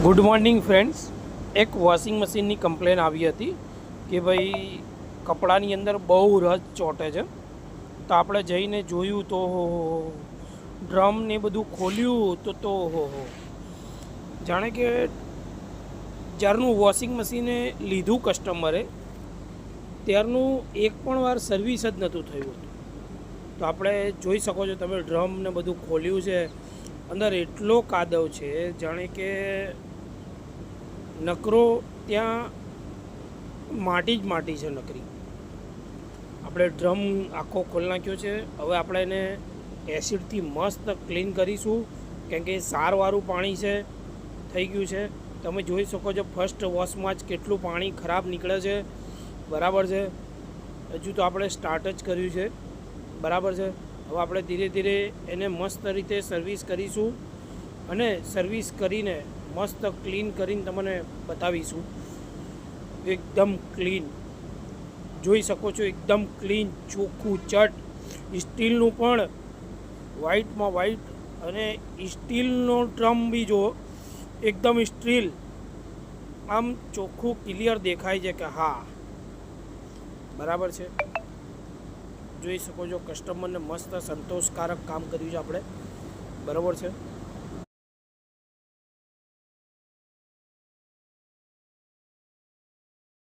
Good morning friends. એક washing મશીનની complain આવી હતી કે ભાઈ કપડાની અંદર બહુ રસ ચોંટે છે. તો આપણે જઈને જોયું તો ડ્રમ ને બધું ખોલ્યું તો જાણે કે જ્યારનું વોશિંગ મશીને લીધું કસ્ટમરે ત્યારનું એક પણ વાર સર્વિસ જ નહોતું થયું હતું. તો આપણે જોઈ શકો છો તમે, ડ્રમ ને બધું ખોલ્યું છે, અંદર એટલો કાદવ છે જાણે કે નકરો ત્યાં માટી જ માટી છે નકરી. આપણે ડ્રમ આખો ખોલી નાખ્યો છે. હવે આપણે એને એસિડથી મસ્ત ક્લીન કરીશું, કેમ કે સારવાળું પાણી છે થઈ ગયું છે. તમે જોઈ શકો છો ફર્સ્ટ વોશમાં જ કેટલું પાણી ખરાબ નીકળે છે. બરાબર છે. હજુ તો આપણે સ્ટાર્ટ જ કર્યું છે. બરાબર છે. હવે આપણે ધીરે ધીરે એને મસ્ત રીતે સર્વિસ કરીશું અને સર્વિસ કરીને મસ્ત ક્લીન કરીને તમને બતાવીશું. એકદમ ક્લીન જોઈ શકો છો, એકદમ ક્લીન, ચોખ્ખું ચટ. સ્ટીલનું પણ વ્હાઇટમાં વ્હાઇટ, અને સ્ટીલનો ડ્રમ બી જો એકદમ સ્ટીલ, આમ ચોખ્ખું ક્લિયર દેખાય છે કે હા બરાબર છે. જોઈ શકો છો કસ્ટમરને મસ્ત સંતોષકારક કામ કર્યું છે આપણે. બરાબર છે.